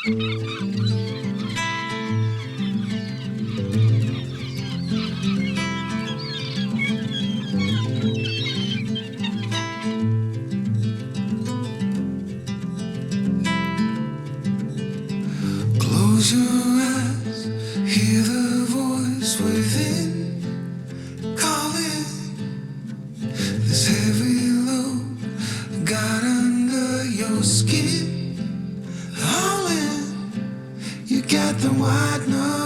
Close your eyes, hear the voice within calling. This heavy load got under your skin. All in, you got the white nose.